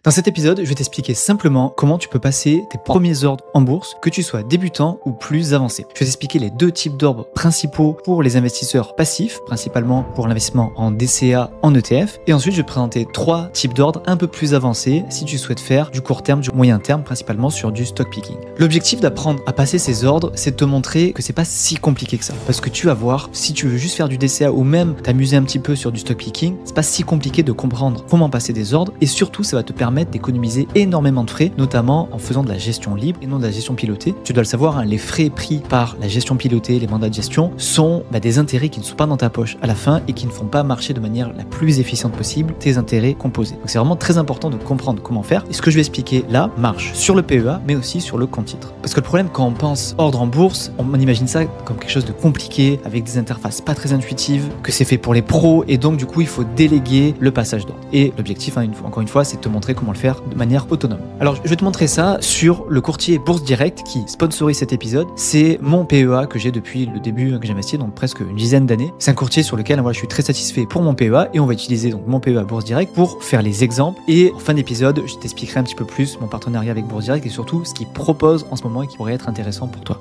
Dans cet épisode, je vais t'expliquer simplement comment tu peux passer tes premiers ordres en bourse, que tu sois débutant ou plus avancé. Je vais t'expliquer les deux types d'ordres principaux pour les investisseurs passifs, principalement pour l'investissement en DCA, en ETF. Et ensuite, je vais te présenter trois types d'ordres un peu plus avancés si tu souhaites faire du court terme, du moyen terme, principalement sur du stock picking. L'objectif d'apprendre à passer ces ordres, c'est de te montrer que c'est pas si compliqué que ça. Parce que tu vas voir, si tu veux juste faire du DCA ou même t'amuser un petit peu sur du stock picking, c'est pas si compliqué de comprendre comment passer des ordres et surtout, ça va te permettre d'économiser énormément de frais, notamment en faisant de la gestion libre et non de la gestion pilotée. Tu dois le savoir, hein, les frais pris par la gestion pilotée, les mandats de gestion, sont des intérêts qui ne sont pas dans ta poche à la fin et qui ne font pas marcher de manière la plus efficiente possible tes intérêts composés. Donc c'est vraiment très important de comprendre comment faire. Et ce que je vais expliquer là marche sur le PEA, mais aussi sur le compte titre. Parce que le problème, quand on pense ordre en bourse, on imagine ça comme quelque chose de compliqué, avec des interfaces pas très intuitives, que c'est fait pour les pros, et donc du coup il faut déléguer le passage d'ordre. Et l'objectif, encore une fois, c'est de te montrer comment le faire de manière autonome. Alors je vais te montrer ça sur le courtier Bourse Direct qui sponsorise cet épisode. C'est mon PEA que j'ai depuis le début que j'investis, donc presque une dizaine d'années. C'est un courtier sur lequel je suis très satisfait pour mon PEA et on va utiliser donc mon PEA Bourse Direct pour faire les exemples. Et en fin d'épisode, je t'expliquerai un petit peu plus mon partenariat avec Bourse Direct et surtout ce qu'ils proposent en ce moment et qui pourrait être intéressant pour toi.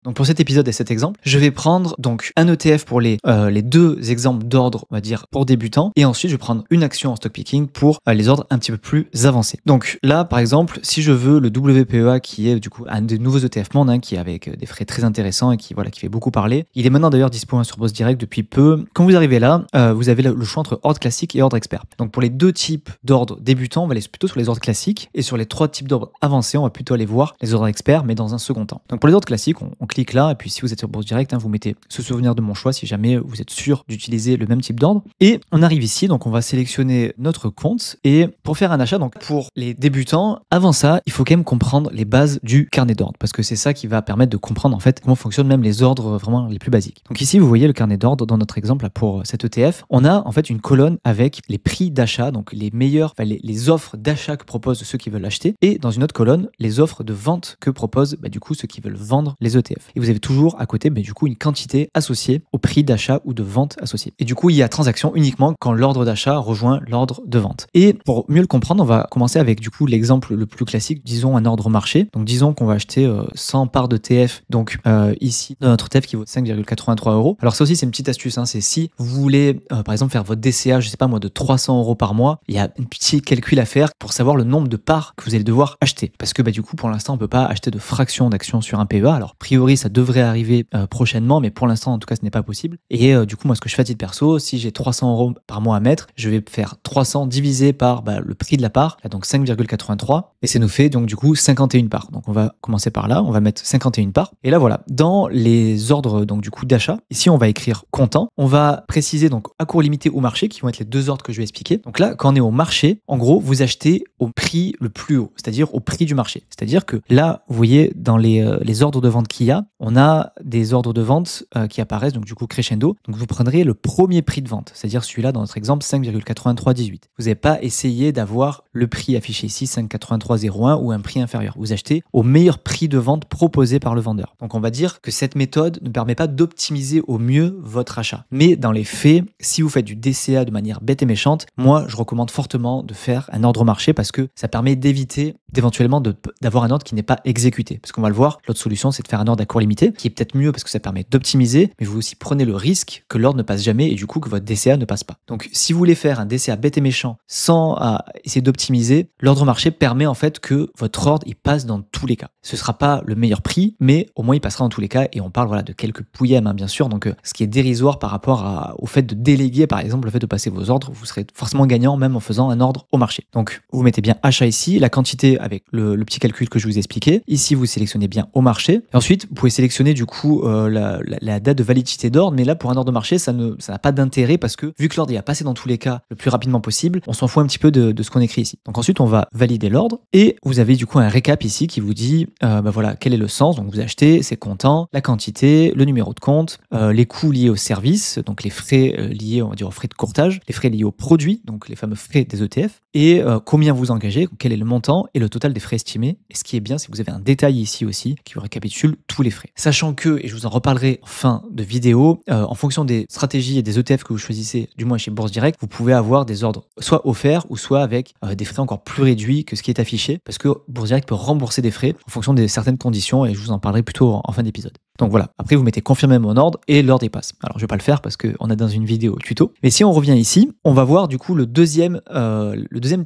Donc pour cet épisode et cet exemple, je vais prendre donc un ETF pour les deux exemples d'ordre, on va dire, pour débutants, et ensuite je vais prendre une action en stock picking pour les ordres un petit peu plus avancés. Donc là, par exemple, si je veux le WPEA, qui est du coup un des nouveaux ETF monde, qui est avec des frais très intéressants et qui fait beaucoup parler, il est maintenant d'ailleurs disponible sur Bourse Direct depuis peu. Quand vous arrivez là, vous avez le choix entre ordre classique et ordre expert. Donc pour les deux types d'ordres débutants, on va aller plutôt sur les ordres classiques, et sur les trois types d'ordres avancés, on va plutôt aller voir les ordres experts, mais dans un second temps. Donc pour les ordres classiques, on clique là, et puis si vous êtes sur Bourse Direct, vous mettez ce souvenir de mon choix si jamais vous êtes sûr d'utiliser le même type d'ordre. Et on arrive ici, donc on va sélectionner notre compte, et pour faire un achat, donc pour les débutants, avant ça, il faut quand même comprendre les bases du carnet d'ordre, parce que c'est ça qui va permettre de comprendre en fait comment fonctionnent même les ordres vraiment les plus basiques. Donc ici, vous voyez le carnet d'ordre dans notre exemple là, pour cet ETF. On a en fait une colonne avec les prix d'achat, donc les meilleurs, les offres d'achat que proposent ceux qui veulent acheter, et dans une autre colonne, les offres de vente que proposent du coup ceux qui veulent vendre les ETF. Et vous avez toujours à côté du coup une quantité associée au prix d'achat ou de vente associé. Et du coup, il y a transaction uniquement quand l'ordre d'achat rejoint l'ordre de vente. Et pour mieux le comprendre, on va commencer avec du coup l'exemple le plus classique, disons un ordre marché. Donc disons qu'on va acheter 100 parts de TF, donc ici dans notre TF qui vaut 5,83 €. Alors ça aussi c'est une petite astuce, c'est si vous voulez par exemple faire votre DCA, je sais pas moi, de 300 € par mois, il y a un petit calcul à faire pour savoir le nombre de parts que vous allez devoir acheter. Parce que du coup pour l'instant on peut pas acheter de fractions d'actions sur un PEA. Alors a priori ça devrait arriver prochainement, mais pour l'instant en tout cas ce n'est pas possible. Et du coup moi ce que je fais à titre perso, si j'ai 300 € par mois à mettre, je vais faire 300 divisé par le prix de la part, là, donc 5,83, et ça nous fait donc du coup 51 parts. Donc on va commencer par là, on va mettre 51 parts, et là voilà, dans les ordres donc du coup d'achat, ici on va écrire comptant, on va préciser donc à court limité ou marché, qui vont être les deux ordres que je vais expliquer. Donc là quand on est au marché, en gros vous achetez au prix le plus haut, c'est-à-dire au prix du marché. C'est-à-dire que là vous voyez dans les ordres de vente qu'il y a, on a des ordres de vente qui apparaissent, donc du coup crescendo. Donc vous prendrez le premier prix de vente, c'est-à-dire celui-là dans notre exemple 5,8318. Vous n'avez pas essayé d'avoir le prix affiché ici 5,8301 ou un prix inférieur. Vous achetez au meilleur prix de vente proposé par le vendeur. Donc on va dire que cette méthode ne permet pas d'optimiser au mieux votre achat. Mais dans les faits, si vous faites du DCA de manière bête et méchante, moi je recommande fortement de faire un ordre marché parce que ça permet d'éviter d'éventuellement d'avoir un ordre qui n'est pas exécuté. Parce qu'on va le voir, l'autre solution c'est de faire un ordre à court limité, qui est peut-être mieux parce que ça permet d'optimiser, mais vous aussi prenez le risque que l'ordre ne passe jamais et du coup que votre DCA ne passe pas. Donc si vous voulez faire un DCA bête et méchant sans essayer d'optimiser, l'ordre marché permet en fait que votre ordre il passe dans tous les cas. Ce sera pas le meilleur prix, mais au moins il passera dans tous les cas, et on parle de quelques pouillèmes bien sûr, donc ce qui est dérisoire par rapport au fait de déléguer par exemple le fait de passer vos ordres, vous serez forcément gagnant même en faisant un ordre au marché. Donc vous mettez bien achat ici, la quantité avec le petit calcul que je vous ai expliqué. Ici vous sélectionnez bien au marché, et ensuite vous pouvez sélectionner du coup la date de validité d'ordre, mais là pour un ordre de marché ça n'a pas d'intérêt parce que vu que l'ordre est à passer dans tous les cas le plus rapidement possible, on s'en fout un petit peu de ce qu'on écrit ici. Donc ensuite on va valider l'ordre, et vous avez du coup un récap ici qui vous dit voilà quel est le sens. Donc vous achetez, c'est comptant, la quantité, le numéro de compte, les coûts liés au service, donc les frais liés on va dire aux frais de courtage, les frais liés aux produits, donc les fameux frais des ETF, et combien vous engagez, quel est le montant et le total des frais estimés. Et ce qui est bien, c'est que vous avez un détail ici aussi qui vous récapitule tous les frais. Sachant que, et je vous en reparlerai en fin de vidéo, en fonction des stratégies et des ETF que vous choisissez, du moins chez Bourse Direct, vous pouvez avoir des ordres soit offerts ou soit avec des frais encore plus réduits que ce qui est affiché, parce que Bourse Direct peut rembourser des frais en fonction de certaines conditions, et je vous en parlerai plutôt en fin d'épisode. Donc voilà, après vous mettez confirmer mon ordre et l'ordre y passe. Alors je vais pas le faire parce qu'on est dans une vidéo tuto. Mais si on revient ici, on va voir du coup le deuxième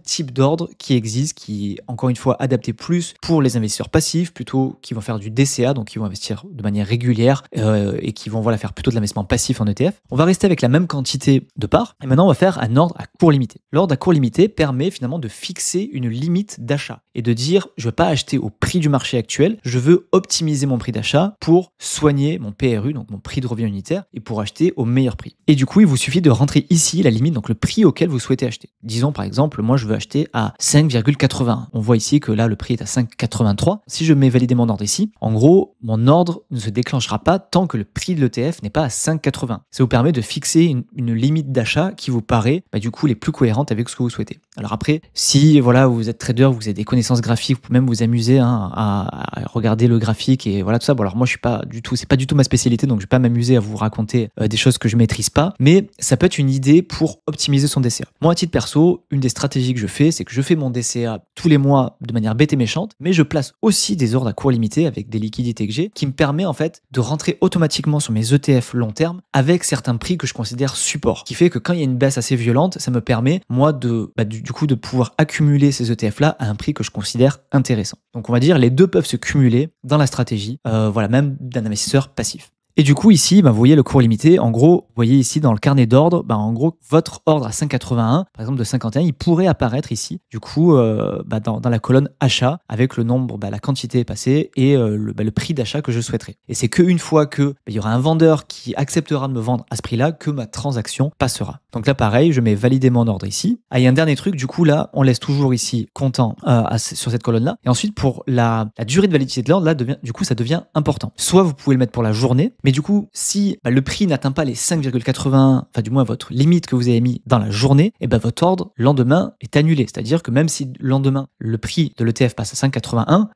type d'ordre qui existe, qui est encore une fois adapté plus pour les investisseurs passifs, plutôt qui vont faire du DCA, donc qui vont investir de manière régulière et qui vont faire plutôt de l'investissement passif en ETF. On va rester avec la même quantité de parts et maintenant on va faire un ordre à court limité. L'ordre à court limité permet finalement de fixer une limite d'achat et de dire je ne veux pas acheter au prix du marché actuel, je veux optimiser mon prix d'achat pour soigner mon PRU, donc mon prix de revient unitaire, et pour acheter au meilleur prix. Et du coup, il vous suffit de rentrer ici la limite, donc le prix auquel vous souhaitez acheter. Disons par exemple, moi je veux acheter à 5,81. On voit ici que là le prix est à 5,83. Si je mets valider mon ordre ici, en gros, mon ordre ne se déclenchera pas tant que le prix de l'ETF n'est pas à 5,80. Ça vous permet de fixer une limite d'achat qui vous paraît du coup les plus cohérentes avec ce que vous souhaitez. Alors après, si vous êtes trader, vous avez des connaissances graphiques, vous pouvez même vous amuser à regarder le graphique et voilà tout ça. Bon alors moi je suis pas du tout, c'est pas du tout ma spécialité, donc je vais pas m'amuser à vous raconter des choses que je maîtrise pas, mais ça peut être une idée pour optimiser son DCA. Moi à titre perso, une des stratégies que je fais, c'est que je fais mon DCA tous les mois de manière bête et méchante, mais je place aussi des ordres à court limité avec des liquidités que j'ai, qui me permet en fait de rentrer automatiquement sur mes ETF long terme avec certains prix que je considère support, qui fait que quand il y a une baisse assez violente, ça me permet moi de du coup de pouvoir accumuler ces ETF là à un prix que je considère intéressant. Donc on va dire les deux peuvent se cumuler dans la stratégie, même d'un investisseur passif. Et du coup, ici, vous voyez le cours limité. En gros, vous voyez ici dans le carnet d'ordre, en gros, votre ordre à 5,81, par exemple de 51, il pourrait apparaître ici, du coup, dans la colonne achat, avec le nombre, la quantité passée et le prix d'achat que je souhaiterais. Et c'est qu'une fois que il y aura un vendeur qui acceptera de me vendre à ce prix-là, que ma transaction passera. Donc là, pareil, je mets valider mon ordre ici. Ah, il y a un dernier truc, du coup, là, on laisse toujours ici comptant sur cette colonne-là. Et ensuite, pour la durée de validité de l'ordre, là, du coup, ça devient important. Soit vous pouvez le mettre pour la journée, mais du coup, si le prix n'atteint pas les 5,80, du moins votre limite que vous avez mis dans la journée, votre ordre, le lendemain, est annulé. C'est-à-dire que même si le lendemain, le prix de l'ETF passe à 5,81,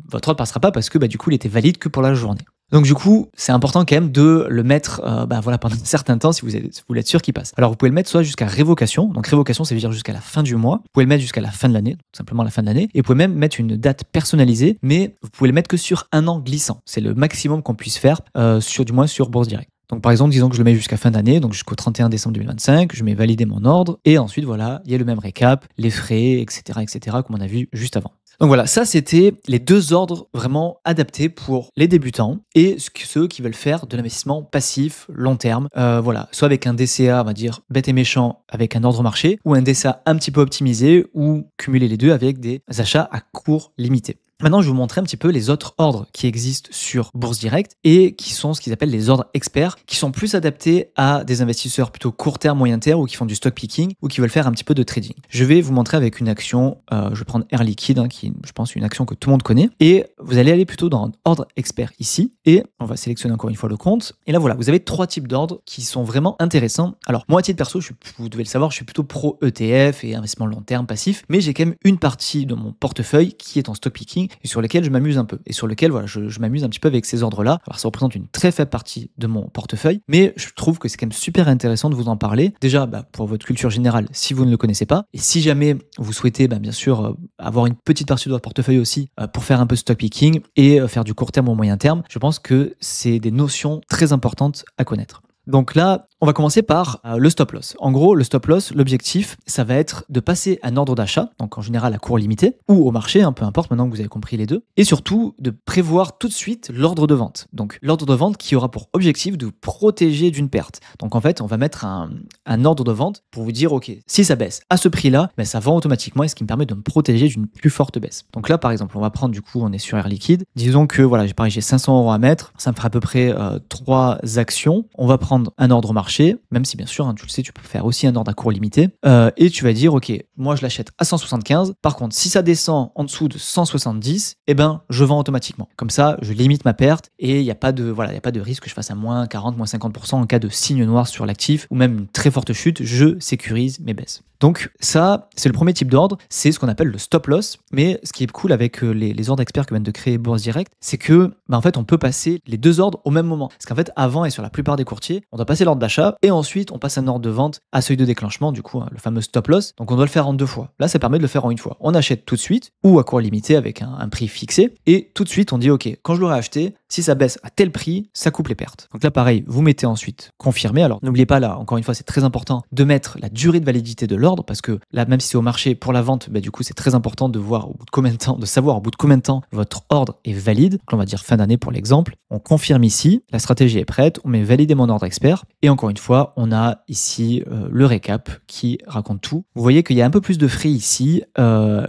votre ordre ne passera pas parce que du coup, il était valide que pour la journée. Donc du coup, c'est important quand même de le mettre pendant un certain temps si vous voulez être sûr qu'il passe. Alors vous pouvez le mettre soit jusqu'à révocation, donc révocation ça veut dire jusqu'à la fin du mois, vous pouvez le mettre jusqu'à la fin de l'année, tout simplement la fin de l'année, et vous pouvez même mettre une date personnalisée, mais vous pouvez le mettre que sur un an glissant. C'est le maximum qu'on puisse faire sur Bourse Direct. Donc par exemple, disons que je le mets jusqu'à fin d'année, donc jusqu'au 31 décembre 2025, je mets valider mon ordre, et ensuite il y a le même récap, les frais, etc., comme on a vu juste avant. Donc voilà, ça c'était les deux ordres vraiment adaptés pour les débutants et ceux qui veulent faire de l'investissement passif long terme. Soit avec un DCA, on va dire bête et méchant avec un ordre marché, ou un DCA un petit peu optimisé, ou cumuler les deux avec des achats à court limité. Maintenant, je vais vous montrer un petit peu les autres ordres qui existent sur Bourse Direct et qui sont ce qu'ils appellent les ordres experts, qui sont plus adaptés à des investisseurs plutôt court terme, moyen terme ou qui font du stock picking ou qui veulent faire un petit peu de trading. Je vais vous montrer avec une action, je vais prendre Air Liquide, qui est, je pense, une action que tout le monde connaît. Et vous allez aller plutôt dans ordre expert ici et on va sélectionner encore une fois le compte. Et là, voilà, vous avez trois types d'ordres qui sont vraiment intéressants. Alors, moi, à titre perso, vous devez le savoir, je suis plutôt pro ETF et investissement long terme passif, mais j'ai quand même une partie de mon portefeuille qui est en stock picking et sur lequel je m'amuse un peu et sur lequel je m'amuse un petit peu avec ces ordres-là. Alors ça représente une très faible partie de mon portefeuille, mais je trouve que c'est quand même super intéressant de vous en parler. Déjà pour votre culture générale, si vous ne le connaissez pas, et si jamais vous souhaitez bien sûr avoir une petite partie de votre portefeuille aussi pour faire un peu stock picking et faire du court terme ou moyen terme, je pense que c'est des notions très importantes à connaître. Donc là, on va commencer par le stop loss. En gros, le stop loss, l'objectif, ça va être de passer un ordre d'achat, donc en général à court limité, ou au marché, peu importe, maintenant que vous avez compris les deux, et surtout de prévoir tout de suite l'ordre de vente. Donc l'ordre de vente qui aura pour objectif de vous protéger d'une perte. Donc en fait, on va mettre un ordre de vente pour vous dire, ok, si ça baisse à ce prix-là, ça vend automatiquement et ce qui me permet de me protéger d'une plus forte baisse. Donc là, par exemple, on va prendre on est sur Air Liquide. Disons que j'ai 500 € à mettre, ça me fera à peu près 3 actions. On va prendre un ordre marché, même si bien sûr, tu le sais, tu peux faire aussi un ordre à court limité, et tu vas dire, ok, moi je l'achète à 175, par contre, si ça descend en dessous de 170, je vends automatiquement. Comme ça, je limite ma perte, et il n'y a pas de risque que je fasse à moins 40, moins 50% en cas de signe noir sur l'actif, ou même une très forte chute, je sécurise mes baisses. Donc ça, c'est le premier type d'ordre, c'est ce qu'on appelle le stop loss. Mais ce qui est cool avec les ordres experts que viennent de créer Bourse Direct, c'est que en fait, on peut passer les deux ordres au même moment. Parce qu'en fait, avant et sur la plupart des courtiers, on doit passer l'ordre d'achat et ensuite on passe un ordre de vente à seuil de déclenchement, du coup, le fameux stop loss. Donc on doit le faire en 2 fois. Là, ça permet de le faire en 1 fois. On achète tout de suite ou à court limité avec un prix fixé et tout de suite on dit ok, quand je l'aurai acheté, si ça baisse à tel prix, ça coupe les pertes. Donc là, pareil, vous mettez ensuite confirmer. Alors n'oubliez pas là, encore une fois, c'est très important de mettre la durée de validité de l'ordre parce que là, même si c'est au marché pour la vente, du coup, c'est très important de voir au bout de combien de temps, de savoir au bout de combien de temps votre ordre est valide. Donc on va dire fin d'année pour l'exemple. On confirme ici, la stratégie est prête, on met valider mon ordre expert et encore une fois, on a ici le récap qui raconte tout. Vous voyez qu'il y a un peu plus de frais ici. Vous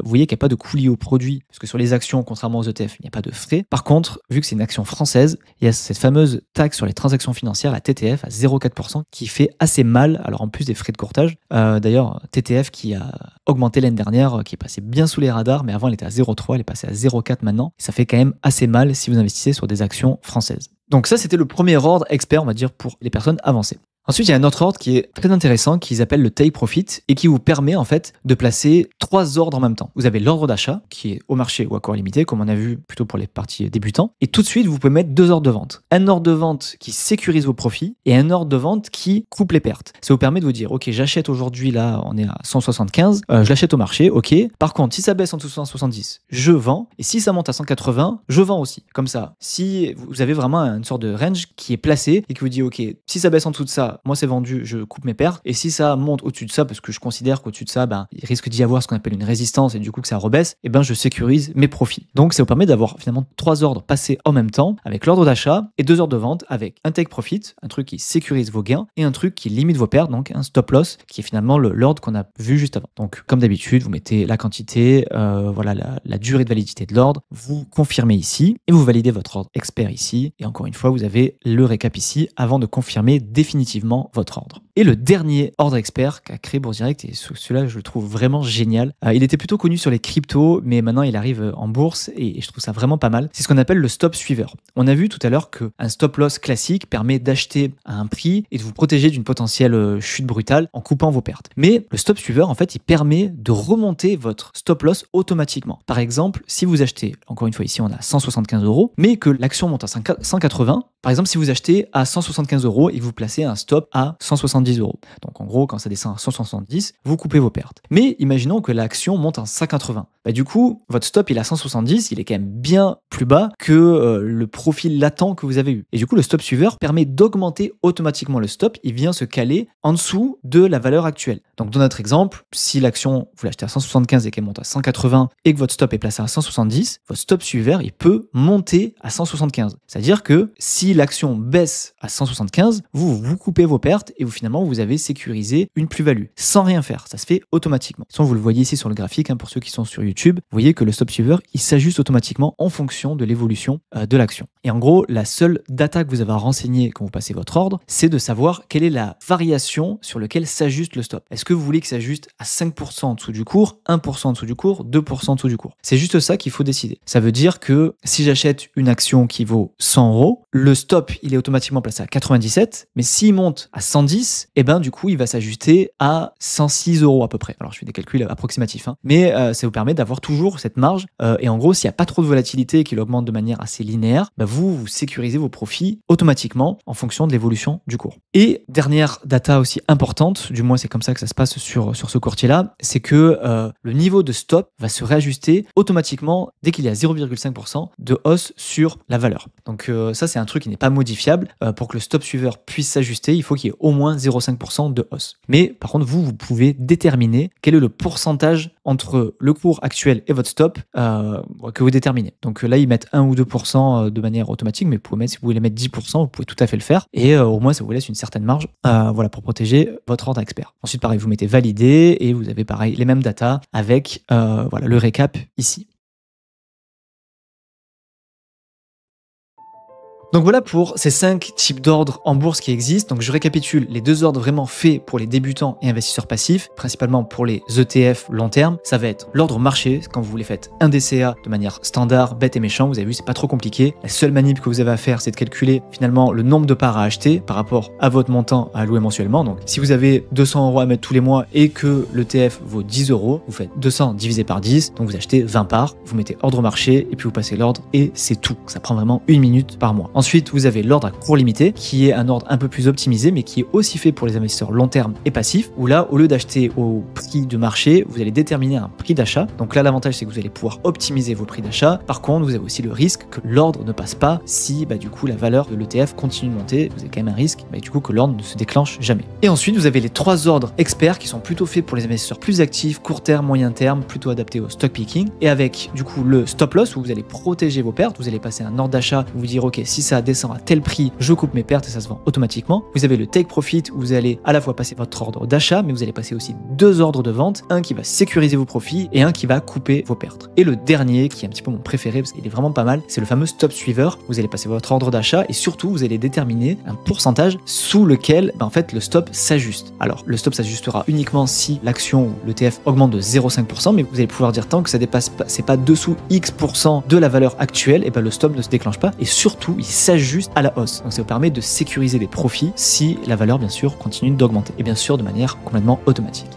voyez qu'il n'y a pas de coût lié au produit parce que sur les actions, contrairement aux ETF, il n'y a pas de frais. Par contre, vu que c'est une action française, il y a cette fameuse taxe sur les transactions financières, la TTF, à 0,4% qui fait assez mal, alors en plus des frais de courtage. D'ailleurs, TTF qui a augmenté l'année dernière, qui est passé bien sous les radars, mais avant elle était à 0,3, elle est passée à 0,4 maintenant. Ça fait quand même assez mal si vous investissez sur des actions françaises. Donc ça, c'était le premier ordre expert, on va dire, pour les personnes avancées. Ensuite, il y a un autre ordre qui est très intéressant, qu'ils appellent le take profit et qui vous permet en fait de placer 3 ordres en même temps. Vous avez l'ordre d'achat qui est au marché ou à court limité, comme on a vu plutôt pour les parties débutants. Et tout de suite, vous pouvez mettre 2 ordres de vente. Un ordre de vente qui sécurise vos profits et un ordre de vente qui coupe les pertes. Ça vous permet de vous dire, ok, j'achète aujourd'hui, là, on est à 175, je l'achète au marché, ok. Par contre, si ça baisse en dessous de 170, je vends. Et si ça monte à 180, je vends aussi. Comme ça, si vous avez vraiment une sorte de range qui est placé et qui vous dit, ok, si ça baisse en dessous de ça, moi c'est vendu, je coupe mes pertes. Et si ça monte au-dessus de ça, parce que je considère qu'au-dessus de ça, il risque d'y avoir ce qu'on appelle une résistance et du coup que ça rebaisse, et je sécurise mes profits. Donc ça vous permet d'avoir finalement 3 ordres passés en même temps, avec l'ordre d'achat et 2 ordres de vente, avec un take profit, un truc qui sécurise vos gains, et un truc qui limite vos pertes, donc un stop loss, qui est finalement l'ordre qu'on a vu juste avant. Donc comme d'habitude, vous mettez la quantité, voilà la durée de validité de l'ordre, vous confirmez ici, et vous validez votre ordre expert ici, et encore une fois, vous avez le récap ici, avant de confirmer définitivement votre ordre. Et le dernier ordre expert qu'a créé Bourse Direct, et celui-là je le trouve vraiment génial, il était plutôt connu sur les cryptos, mais maintenant il arrive en bourse et je trouve ça vraiment pas mal. C'est ce qu'on appelle le stop suiveur. On a vu tout à l'heure qu'un stop loss classique permet d'acheter à un prix et de vous protéger d'une potentielle chute brutale en coupant vos pertes. Mais le stop suiveur, en fait, il permet de remonter votre stop loss automatiquement. Par exemple, si vous achetez, encore une fois ici on a 175 €, mais que l'action monte à 180, par exemple si vous achetez à 175 € et que vous placez un stop à 170 €. Donc en gros, quand ça descend à 170, vous coupez vos pertes. Mais imaginons que l'action monte à 180. Du coup, votre stop il est à 170, il est quand même bien plus bas que le profil latent que vous avez eu. Et du coup, le stop suiveur permet d'augmenter automatiquement le stop. Il vient se caler en dessous de la valeur actuelle. Donc dans notre exemple, si l'action, vous l'achetez à 175 et qu'elle monte à 180 et que votre stop est placé à 170, votre stop suiveur, il peut monter à 175. C'est-à-dire que si l'action baisse à 175, vous coupez vos pertes et finalement, vous avez sécurisé une plus-value sans rien faire. Ça se fait automatiquement. Sinon, vous le voyez ici sur le graphique, pour ceux qui sont sur YouTube, vous voyez que le stop suiveur, il s'ajuste automatiquement en fonction de l'évolution de l'action. Et en gros, la seule data que vous avez à renseigner quand vous passez votre ordre, c'est de savoir quelle est la variation sur laquelle s'ajuste le stop. Est-ce que vous voulez que ça s'ajuste à 5% en dessous du cours, 1% en dessous du cours, 2% en dessous du cours? C'est juste ça qu'il faut décider. Ça veut dire que si j'achète une action qui vaut 100 €, le stop, il est automatiquement placé à 97, mais s'il monte à 110, du coup, il va s'ajuster à 106 € à peu près. Alors, je fais des calculs approximatifs, mais ça vous permet d'avoir toujours cette marge. Et en gros, s'il n'y a pas trop de volatilité et qu'il augmente de manière assez linéaire, vous sécurisez vos profits automatiquement en fonction de l'évolution du cours. Et dernière data aussi importante, du moins c'est comme ça que ça se passe sur ce courtier-là, c'est que le niveau de stop va se réajuster automatiquement dès qu'il y a 0,5% de hausse sur la valeur. Donc ça, c'est un truc qui n'est pas modifiable. Pour que le stop suiveur puisse s'ajuster, il faut qu'il y ait au moins 0,5% de hausse. Mais par contre, vous pouvez déterminer quel est le pourcentage entre le cours actuel et votre stop que vous déterminez. Donc là, ils mettent 1 ou 2% de manière automatique, mais si vous voulez mettre 10%, vous pouvez tout à fait le faire. Et au moins, ça vous laisse une certaine marge pour protéger votre ordre expert. Ensuite, pareil, vous mettez valider et vous avez pareil les mêmes datas avec le récap ici. Donc voilà pour ces 5 types d'ordres en bourse qui existent. Donc je récapitule les 2 ordres vraiment faits pour les débutants et investisseurs passifs, principalement pour les ETF long terme. Ça va être l'ordre marché, quand vous les faites un DCA de manière standard, bête et méchant. Vous avez vu, c'est pas trop compliqué. La seule manip que vous avez à faire, c'est de calculer finalement le nombre de parts à acheter par rapport à votre montant à allouer mensuellement. Donc si vous avez 200 € à mettre tous les mois et que l'ETF vaut 10 €, vous faites 200 divisé par 10, donc vous achetez 20 parts, vous mettez ordre marché et puis vous passez l'ordre et c'est tout. Ça prend vraiment 1 minute par mois. Ensuite, vous avez l'ordre à court limité qui est un ordre un peu plus optimisé mais qui est aussi fait pour les investisseurs long terme et passifs où là, au lieu d'acheter au prix de marché, vous allez déterminer un prix d'achat. Donc là, l'avantage, c'est que vous allez pouvoir optimiser vos prix d'achat. Par contre, vous avez aussi le risque que l'ordre ne passe pas si du coup la valeur de l'ETF continue de monter. Vous avez quand même un risque du coup que l'ordre ne se déclenche jamais. Et ensuite, vous avez les 3 ordres experts qui sont plutôt faits pour les investisseurs plus actifs, court terme, moyen terme, plutôt adaptés au stock picking. Et avec du coup le stop loss où vous allez protéger vos pertes, vous allez passer un ordre d'achat, vous dire ok, si ça descend à tel prix, je coupe mes pertes et ça se vend automatiquement. Vous avez le take profit où vous allez à la fois passer votre ordre d'achat, mais vous allez passer aussi 2 ordres de vente, un qui va sécuriser vos profits et un qui va couper vos pertes. Et le dernier, qui est un petit peu mon préféré parce qu'il est vraiment pas mal, c'est le fameux stop suiveur. Vous allez passer votre ordre d'achat et surtout vous allez déterminer un pourcentage sous lequel en fait le stop s'ajuste. Alors le stop s'ajustera uniquement si l'action ou l'ETF augmente de 0,5%, mais vous allez pouvoir dire tant que ça dépasse pas, c'est pas dessous X% de la valeur actuelle, et le stop ne se déclenche pas et surtout il s'ajuste à la hausse. Donc ça vous permet de sécuriser les profits si la valeur bien sûr continue d'augmenter et bien sûr de manière complètement automatique.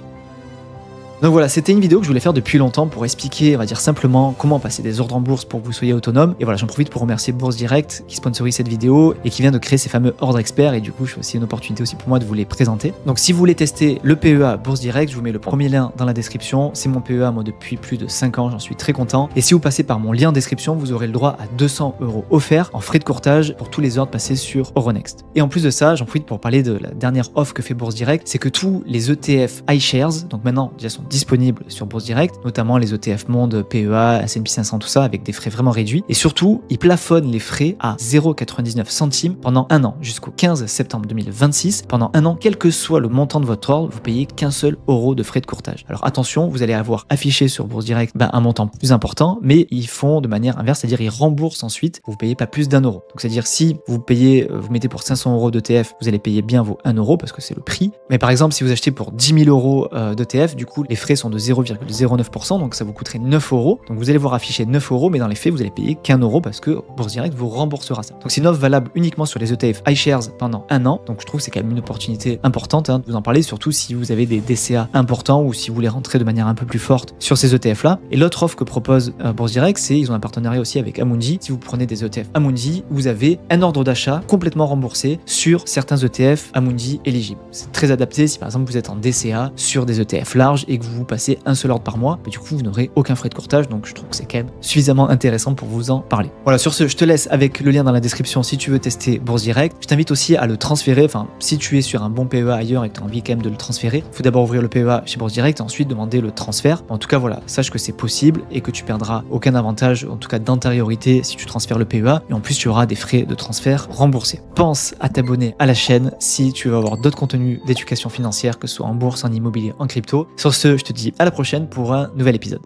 Donc voilà, c'était une vidéo que je voulais faire depuis longtemps pour expliquer, on va dire simplement, comment passer des ordres en bourse pour que vous soyez autonome. Et voilà, j'en profite pour remercier Bourse Direct qui sponsorise cette vidéo et qui vient de créer ces fameux ordres experts. Et du coup, c'est aussi une opportunité aussi pour moi de vous les présenter. Donc si vous voulez tester le PEA Bourse Direct, je vous mets le premier lien dans la description. C'est mon PEA, moi, depuis plus de 5 ans, j'en suis très content. Et si vous passez par mon lien en description, vous aurez le droit à 200 € offerts en frais de courtage pour tous les ordres passés sur Euronext. Et en plus de ça, j'en profite pour parler de la dernière offre que fait Bourse Direct, c'est que tous les ETF iShares, donc maintenant déjà sont disponibles sur Bourse Direct, notamment les ETF Monde, PEA, S&P 500, tout ça, avec des frais vraiment réduits. Et surtout, ils plafonnent les frais à 0,99 centimes pendant un an, jusqu'au 15 septembre 2026. Pendant un an, quel que soit le montant de votre ordre, vous payez qu'un seul euro de frais de courtage. Alors attention, vous allez avoir affiché sur Bourse Direct un montant plus important, mais ils font de manière inverse, c'est-à-dire ils remboursent ensuite, vous payez pas plus d'1 euro. Donc c'est-à-dire si vous payez, vous mettez pour 500 € d'ETF, vous allez payer bien vos 1 euro parce que c'est le prix. Mais par exemple, si vous achetez pour 10 000 € d'ETF, du coup, les frais sont de 0,09%, donc ça vous coûterait 9 €. Donc vous allez voir afficher 9 € mais dans les faits, vous allez payer qu'1 euro parce que Bourse Direct vous remboursera ça. Donc c'est une offre valable uniquement sur les ETF iShares pendant un an. Donc je trouve que c'est quand même une opportunité importante de vous en parler, surtout si vous avez des DCA importants ou si vous voulez rentrer de manière un peu plus forte sur ces ETF là. Et l'autre offre que propose Bourse Direct, c'est ils ont un partenariat aussi avec Amundi. Si vous prenez des ETF Amundi, vous avez un ordre d'achat complètement remboursé sur certains ETF Amundi éligibles. C'est très adapté si par exemple vous êtes en DCA sur des ETF larges et que vous passez un seul ordre par mois, mais du coup vous n'aurez aucun frais de courtage, donc je trouve que c'est quand même suffisamment intéressant pour vous en parler. Voilà, sur ce, je te laisse avec le lien dans la description si tu veux tester Bourse Direct. Je t'invite aussi à le transférer, enfin si tu es sur un bon PEA ailleurs et que tu as envie quand même de le transférer, il faut d'abord ouvrir le PEA chez Bourse Direct et ensuite demander le transfert. En tout cas voilà, sache que c'est possible et que tu perdras aucun avantage, en tout cas d'antériorité si tu transfères le PEA, et en plus tu auras des frais de transfert remboursés. Pense à t'abonner à la chaîne si tu veux avoir d'autres contenus d'éducation financière, que ce soit en bourse, en immobilier, en crypto. Sur ce, je te dis à la prochaine pour un nouvel épisode.